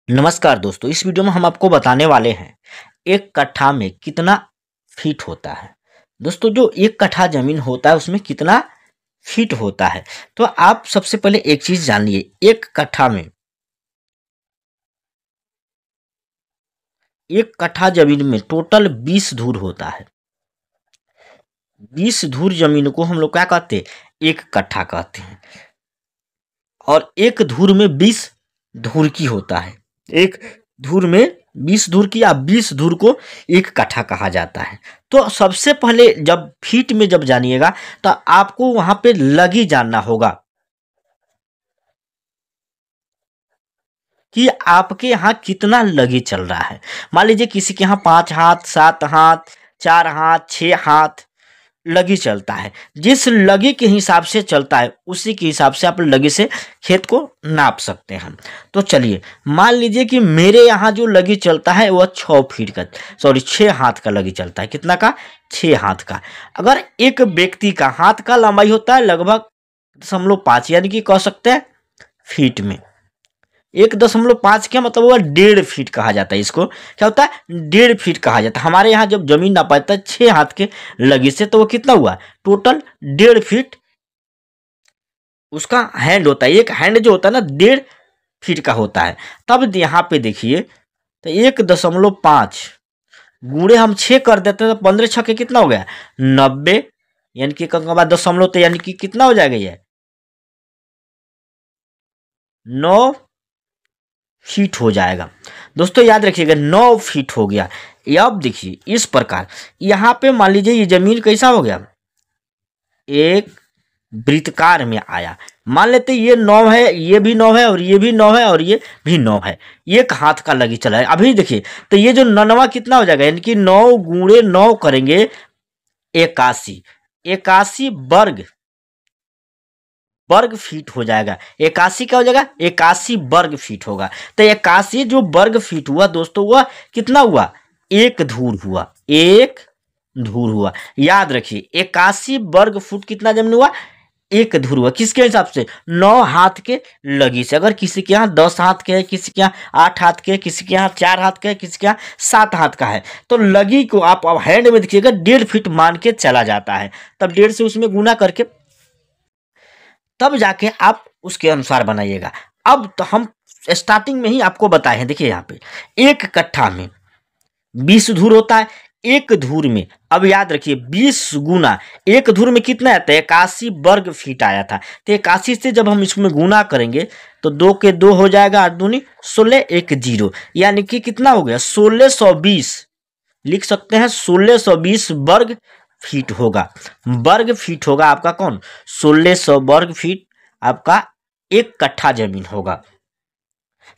नमस्कार दोस्तों, इस वीडियो में हम आपको बताने वाले हैं एक कट्ठा में कितना फीट होता है। दोस्तों, जो एक कट्ठा जमीन होता है उसमें कितना फीट होता है, तो आप सबसे पहले एक चीज जानिए। एक कट्ठा जमीन में टोटल 20 धूर होता है। 20 धूर जमीन को हम लोग क्या कहते हैं? एक कट्ठा कहते हैं। और एक धूर में 20 धूर की होता है। एक धूर में 20 धूर की या 20 धूर को एक कट्ठा कहा जाता है। तो सबसे पहले जब फीट में जब जानिएगा तो आपको वहां पे लगी जानना होगा कि आपके यहाँ कितना लगी चल रहा है। मान लीजिए किसी के यहाँ 5 हाथ, 7 हाथ, 4 हाथ, 6 हाथ लगी चलता है। जिस लगी के हिसाब से चलता है उसी के हिसाब से आप लगी से खेत को नाप सकते हैं। तो चलिए, मान लीजिए कि मेरे यहाँ जो लगी चलता है वह 6 हाथ का लगी चलता है। कितना का? 6 हाथ का। अगर एक व्यक्ति का हाथ का लंबाई होता है लगभग 5 यानी कि कह सकते हैं फीट में 1.5 क्या मतलब हुआ? 1.5 फीट कहा जाता है। इसको क्या होता है? 1.5 फीट कहा जाता है। हमारे यहाँ जब जमीन नापा जाता है 6 हाथ के लगी से, तो वो कितना हुआ? टोटल 1.5 फीट उसका हैंड होता है। एक हैंड जो होता है ना 1.5 फीट का होता है। तब यहाँ पे देखिए, तो 1.5 गुणे हम 6 कर देते हैं तो 15 छक्के कितना हो गया? 90। यानी कि बाद दशमलव, तो यानी कि कितना हो जाएगा? ये 9 फीट हो जाएगा। दोस्तों याद रखिएगा, 9 फीट हो गया। अब देखिए इस प्रकार, यहाँ पे मान लीजिए ये जमीन कैसा हो गया? एक वृत्तकार में आया। मान लेते ये 9 है, ये भी 9 है, और ये भी 9 है, और ये भी 9 है। एक हाथ का लगी चला है। अभी देखिए, तो ये जो 9वां कितना हो जाएगा? यानी कि 9 गुणे 9 करेंगे 81। 81 वर्ग फीट हो जाएगा। 81 क्या हो जाएगा? 81 वर्ग फीट होगा। तो 81 जो वर्ग फीट हुआ दोस्तों, हुआ कितना हुआ? एक धूर हुआ। एक धूर हुआ। याद रखिए, 81 वर्ग फुट कितना जमीन हुआ? एक धूर हुआ। किसके हिसाब से? 9 हाथ के लगी से। अगर किसी के यहाँ 10 हाथ के है, किसी के यहाँ 8 हाथ के है, किसी के यहाँ 4 हाथ के है, किसी के यहाँ 7 हाथ का है, तो लगी को आप अब हैंड में देखिएगा 1.5 फीट मान के चला जाता है। तब 1.5 से उसमें गुना करके तब जाके आप उसके अनुसार बनाइएगा। अब तो हम स्टार्टिंग में ही आपको बताए हैं। देखिए यहाँ पे एक कट्ठा में 20 धूर होता है। एक धूर में, अब याद रखिए, 20 गुना एक धूर में कितना आता है? 81 वर्ग फीट आया था। तो 81 से जब हम इसमें गुना करेंगे तो 2 के 2 हो जाएगा, 8 दूनी 16, 1 0, यानी कि कितना हो गया? 1620 लिख सकते हैं। 1620 वर्ग फीट होगा। वर्ग फीट होगा आपका कौन? 1600 वर्ग फीट आपका एक कट्ठा जमीन होगा।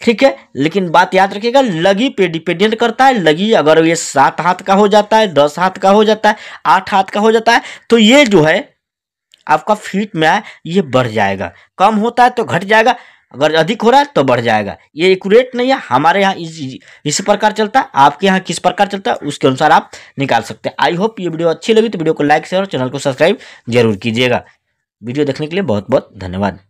ठीक है, लेकिन बात याद रखिएगा, लगी पे डिपेंडेंट करता है। लगी अगर ये 7 हाथ का हो जाता है, 10 हाथ का हो जाता है, 8 हाथ का हो जाता है, तो ये जो है आपका फीट में है, ये बढ़ जाएगा। कम होता है तो घट जाएगा, अगर अधिक हो रहा है तो बढ़ जाएगा। ये एक्यूरेट नहीं है। हमारे यहाँ इस प्रकार चलता है, आपके यहाँ किस प्रकार चलता है उसके अनुसार आप निकाल सकते हैं। आई होप ये वीडियो अच्छी लगी तो वीडियो को लाइक शेयर और चैनल को सब्सक्राइब जरूर कीजिएगा। वीडियो देखने के लिए बहुत बहुत धन्यवाद।